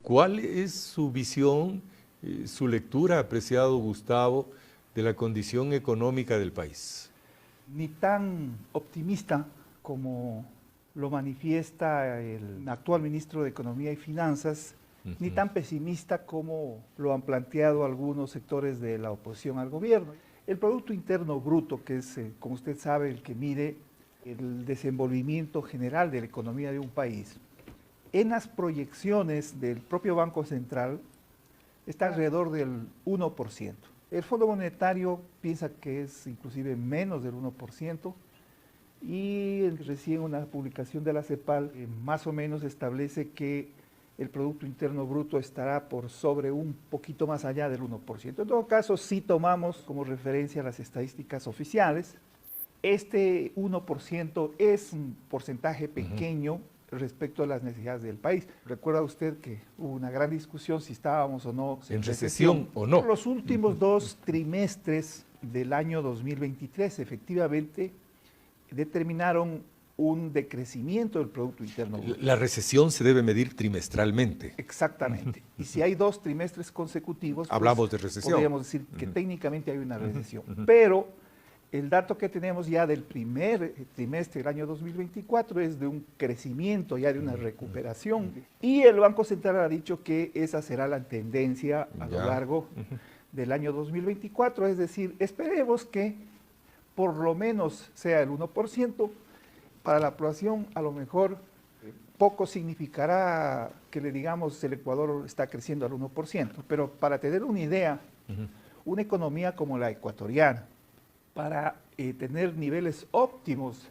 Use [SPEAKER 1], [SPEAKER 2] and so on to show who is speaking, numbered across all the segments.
[SPEAKER 1] ¿Cuál es su visión, su lectura, apreciado Gustavo, de la condición económica del país?
[SPEAKER 2] Ni tan optimista como lo manifiesta el actual ministro de Economía y Finanzas, ni tan pesimista como lo han planteado algunos sectores de la oposición al gobierno. El Producto Interno Bruto, que es, como usted sabe, el que mide el desenvolvimiento general de la economía de un país, en las proyecciones del propio Banco Central está alrededor del 1%. El Fondo Monetario piensa que es inclusive menos del 1%, y recién una publicación de la CEPAL más o menos establece que el Producto Interno Bruto estará por sobre un poquito más allá del 1%. En todo caso, si tomamos como referencia las estadísticas oficiales, este 1% es un porcentaje pequeño respecto a las necesidades del país. Recuerda usted que hubo una gran discusión si estábamos o no
[SPEAKER 1] en recesión o no.
[SPEAKER 2] Los últimos dos trimestres del año 2023 efectivamente determinaron un decrecimiento del Producto Interno Bruto.
[SPEAKER 1] La recesión se debe medir trimestralmente.
[SPEAKER 2] Exactamente. Y si hay dos trimestres consecutivos,
[SPEAKER 1] hablamos de recesión.
[SPEAKER 2] Podríamos decir que técnicamente hay una recesión. Pero el dato que tenemos ya del primer trimestre del año 2024 es de un crecimiento, ya de una recuperación. Y el Banco Central ha dicho que esa será la tendencia a lo largo del año 2024. Es decir, esperemos que por lo menos sea el 1%. Para la población a lo mejor poco significará que le digamos el Ecuador está creciendo al 1%, pero para tener una idea, una economía como la ecuatoriana, para tener niveles óptimos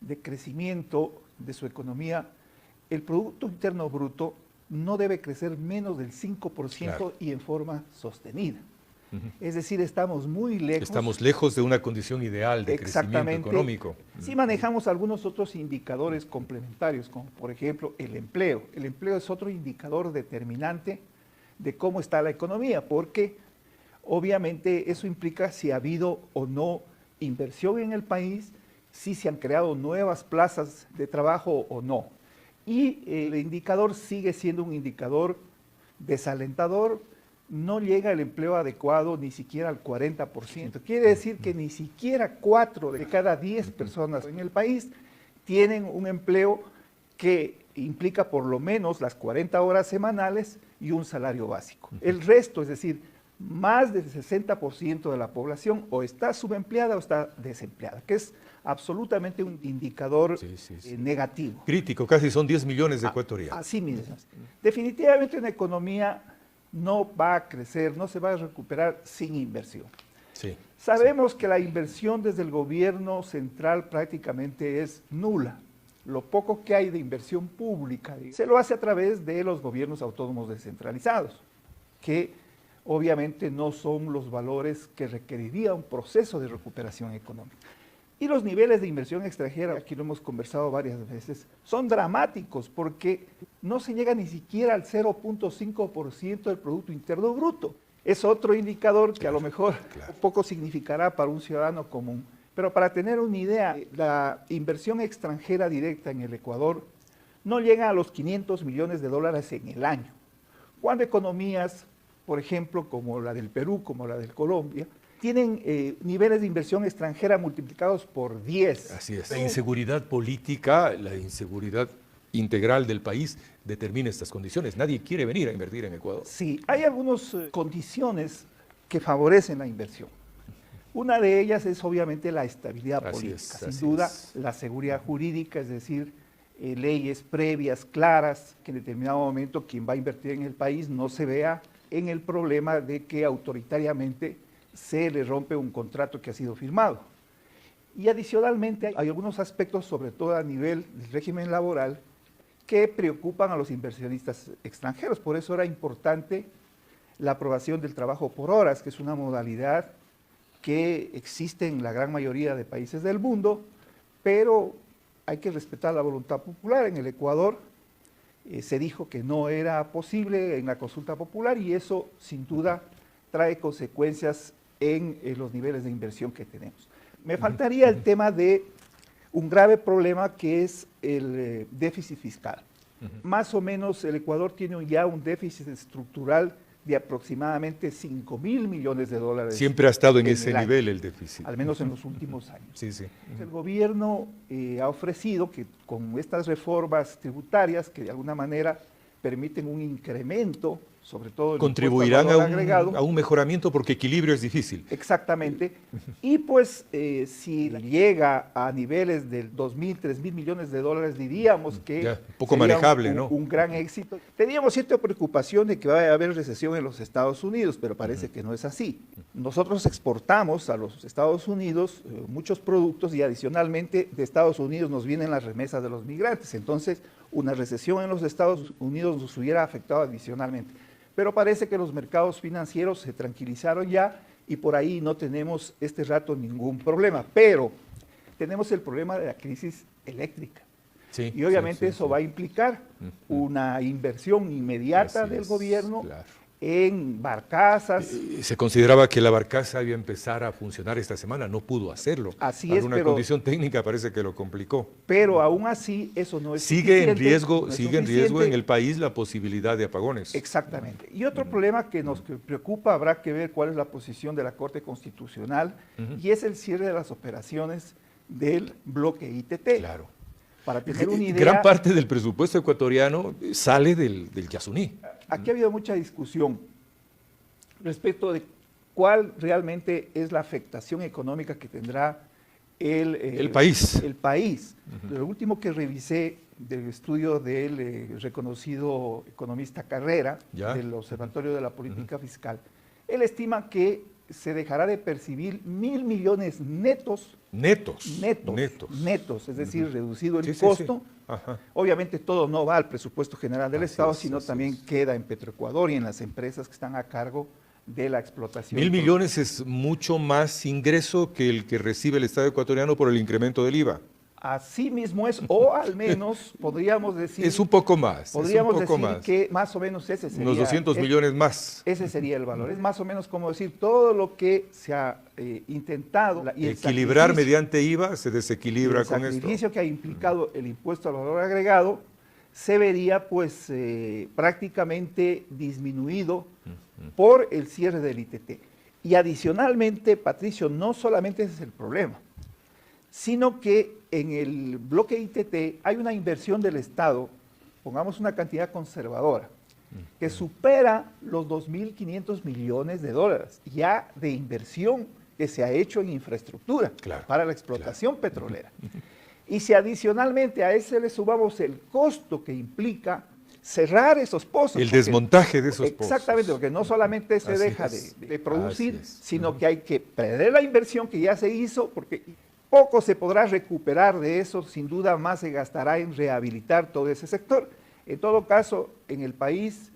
[SPEAKER 2] de crecimiento de su economía, el Producto Interno Bruto no debe crecer menos del 5% claro, y en forma sostenida. Es decir, estamos muy lejos.
[SPEAKER 1] Estamos lejos de una condición ideal de crecimiento económico.
[SPEAKER 2] Sí manejamos algunos otros indicadores complementarios, como por ejemplo el empleo. El empleo es otro indicador determinante de cómo está la economía, porque obviamente eso implica si ha habido o no inversión en el país, si se han creado nuevas plazas de trabajo o no. Y el indicador sigue siendo un indicador desalentador. No llega el empleo adecuado ni siquiera al 40%. Quiere decir que ni siquiera 4 de cada 10 personas en el país tienen un empleo que implica por lo menos las 40 horas semanales y un salario básico. El resto, es decir, más del 60% de la población o está subempleada o está desempleada, que es absolutamente un indicador negativo.
[SPEAKER 1] Crítico, casi son 10 millones de ecuatorianos.
[SPEAKER 2] Así mismo. Definitivamente una economía no va a crecer, no se va a recuperar sin inversión. Sabemos que la inversión desde el gobierno central prácticamente es nula. Lo poco que hay de inversión pública se lo hace a través de los gobiernos autónomos descentralizados, que obviamente no son los valores que requeriría un proceso de recuperación económica. Y los niveles de inversión extranjera, aquí lo hemos conversado varias veces, son dramáticos porque no se llega ni siquiera al 0.5% del Producto Interno Bruto. Es otro indicador que a lo mejor poco significará para un ciudadano común. Pero para tener una idea, la inversión extranjera directa en el Ecuador no llega a los 500 millones de dólares en el año. Cuando economías, por ejemplo, como la del Perú, como la de Colombia, tienen niveles de inversión extranjera multiplicados por 10.
[SPEAKER 1] Así es. La inseguridad política, la inseguridad integral del país determina estas condiciones. Nadie quiere venir a invertir en Ecuador.
[SPEAKER 2] Sí, hay algunas condiciones que favorecen la inversión. Una de ellas es obviamente la estabilidad política. Sin duda, la seguridad jurídica, es decir, leyes previas, claras, que en determinado momento quien va a invertir en el país no se vea en el problema de que autoritariamente se le rompe un contrato que ha sido firmado. Y adicionalmente hay algunos aspectos, sobre todo a nivel del régimen laboral, que preocupan a los inversionistas extranjeros. Por eso era importante la aprobación del trabajo por horas, que es una modalidad que existe en la gran mayoría de países del mundo, pero hay que respetar la voluntad popular. En el Ecuador se dijo que no era posible en la consulta popular y eso sin duda trae consecuencias en los niveles de inversión que tenemos. Me faltaría el tema de un grave problema que es el déficit fiscal. Más o menos el Ecuador tiene ya un déficit estructural de aproximadamente 5.000 millones de dólares.
[SPEAKER 1] Siempre ha estado en ese nivel el déficit.
[SPEAKER 2] Al menos en los últimos años.
[SPEAKER 1] Sí, sí.
[SPEAKER 2] El gobierno ha ofrecido que con estas reformas tributarias, que de alguna manera permiten un incremento, sobre todo el
[SPEAKER 1] contribuirán a un mejoramiento porque equilibrio es difícil.
[SPEAKER 2] Exactamente. Y pues si llega a niveles de 2.000, 3.000 millones de dólares, diríamos que
[SPEAKER 1] ya, un poco manejable, ¿no?
[SPEAKER 2] Un gran éxito. Teníamos cierta preocupación de que va a haber recesión en los Estados Unidos, pero parece que no es así. Nosotros exportamos a los Estados Unidos muchos productos y adicionalmente de Estados Unidos nos vienen las remesas de los migrantes. Entonces, una recesión en los Estados Unidos nos hubiera afectado adicionalmente. Pero parece que los mercados financieros se tranquilizaron ya y por ahí no tenemos este rato ningún problema. Pero tenemos el problema de la crisis eléctrica. Sí, y obviamente eso va a implicar una inversión inmediata del gobierno en barcazas.
[SPEAKER 1] Se consideraba que la barcaza iba a empezar a funcionar esta semana, no pudo hacerlo.
[SPEAKER 2] Así es,
[SPEAKER 1] una condición técnica parece que lo complicó.
[SPEAKER 2] Pero aún así eso no es
[SPEAKER 1] sigue en riesgo, sigue en riesgo en el país la posibilidad de apogones.
[SPEAKER 2] Exactamente. Y otro problema que nos preocupa, habrá que ver cuál es la posición de la Corte Constitucional, y es el cierre de las operaciones del bloque ITT.
[SPEAKER 1] Claro.
[SPEAKER 2] Para tener una idea,
[SPEAKER 1] gran parte del presupuesto ecuatoriano sale del Yasuní.
[SPEAKER 2] Aquí ha habido mucha discusión respecto de cuál realmente es la afectación económica que tendrá el
[SPEAKER 1] país.
[SPEAKER 2] El país. Lo último que revisé del estudio del reconocido economista Carrera, del Observatorio de la Política Fiscal, él estima que se dejará de percibir 1.000 millones netos. Netos, es decir, reducido el costo. Obviamente todo no va al presupuesto general del Estado, sino también queda en Petroecuador y en las empresas que están a cargo de la explotación.
[SPEAKER 1] 1.000 millones es mucho más ingreso que el que recibe el Estado ecuatoriano por el incremento del IVA.
[SPEAKER 2] Así mismo es, o al menos podríamos decir...
[SPEAKER 1] Es un poco más.
[SPEAKER 2] Podríamos decir que más o menos ese sería...
[SPEAKER 1] Unos 200 millones más.
[SPEAKER 2] Ese sería el valor. Es más o menos como decir todo lo que se ha intentado...
[SPEAKER 1] Y equilibrar mediante IVA se desequilibra con esto.
[SPEAKER 2] El sacrificio que ha implicado el impuesto al valor agregado se vería pues prácticamente disminuido por el cierre del ITT. Y adicionalmente, Patricio, no solamente ese es el problema, sino que en el bloque ITT hay una inversión del Estado, pongamos una cantidad conservadora, que supera los 2.500 millones de dólares ya de inversión que se ha hecho en infraestructura para la explotación petrolera. Y si adicionalmente a ese le sumamos el costo que implica cerrar esos pozos.
[SPEAKER 1] El desmontaje de esos pozos.
[SPEAKER 2] Exactamente, porque no solamente se deja de producir, sino que hay que perder la inversión que ya se hizo, porque poco se podrá recuperar de eso, sin duda más se gastará en rehabilitar todo ese sector. En todo caso, en el país,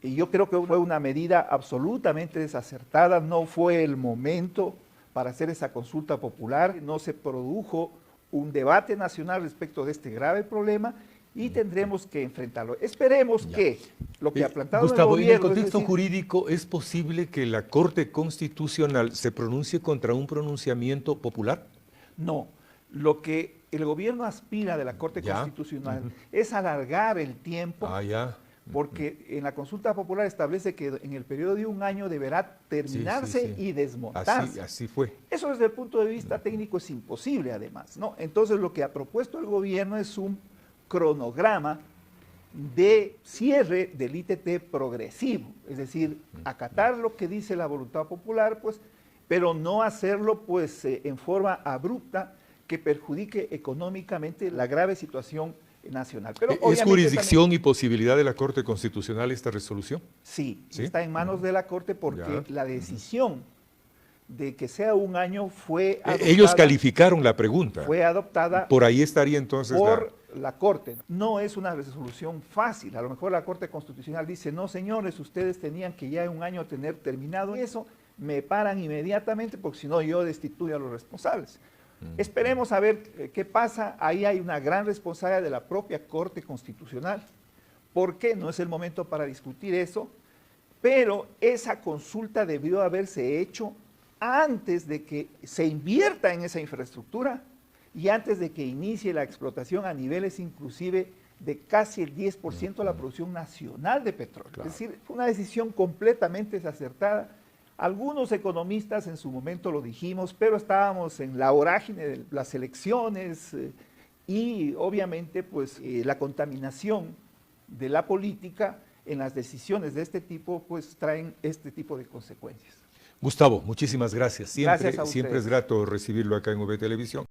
[SPEAKER 2] yo creo que fue una medida absolutamente desacertada, no fue el momento para hacer esa consulta popular, no se produjo un debate nacional respecto de este grave problema y tendremos que enfrentarlo. Esperemos que lo que ha planteado
[SPEAKER 1] Gustavo,
[SPEAKER 2] el gobierno...
[SPEAKER 1] en el contexto jurídico, ¿es posible que la Corte Constitucional se pronuncie contra un pronunciamiento popular?
[SPEAKER 2] No, lo que el gobierno aspira de la Corte Constitucional es alargar el tiempo, porque en la consulta popular establece que en el periodo de un año deberá terminarse y desmontarse.
[SPEAKER 1] Así fue.
[SPEAKER 2] Eso desde el punto de vista técnico es imposible además, ¿no? Entonces lo que ha propuesto el gobierno es un cronograma de cierre del ITT progresivo, es decir, acatar lo que dice la voluntad popular, pues, pero no hacerlo pues en forma abrupta que perjudique económicamente la grave situación nacional. Pero
[SPEAKER 1] ¿Es jurisdicción y posibilidad de la Corte Constitucional esta resolución?
[SPEAKER 2] Sí, está en manos de la Corte porque la decisión de que sea un año fue adoptada.
[SPEAKER 1] Ellos calificaron la pregunta.
[SPEAKER 2] Fue adoptada.
[SPEAKER 1] Por ahí estaría entonces
[SPEAKER 2] por la Corte. No es una resolución fácil. A lo mejor la Corte Constitucional dice, no señores, ustedes tenían que ya en un año tener terminado eso, me paran inmediatamente porque si no yo destituyo a los responsables. Esperemos a ver qué pasa. Ahí hay una gran responsabilidad de la propia Corte Constitucional. ¿Por qué? No es el momento para discutir eso, pero esa consulta debió haberse hecho antes de que se invierta en esa infraestructura y antes de que inicie la explotación a niveles inclusive de casi el 10% de la producción nacional de petróleo. Claro. Es decir, fue una decisión completamente desacertada. Algunos economistas en su momento lo dijimos, pero estábamos en la vorágine de las elecciones y obviamente pues la contaminación de la política en las decisiones de este tipo pues traen este tipo de consecuencias.
[SPEAKER 1] Gustavo, muchísimas gracias.
[SPEAKER 2] Gracias a ustedes.
[SPEAKER 1] Siempre es grato recibirlo acá en V Televisión.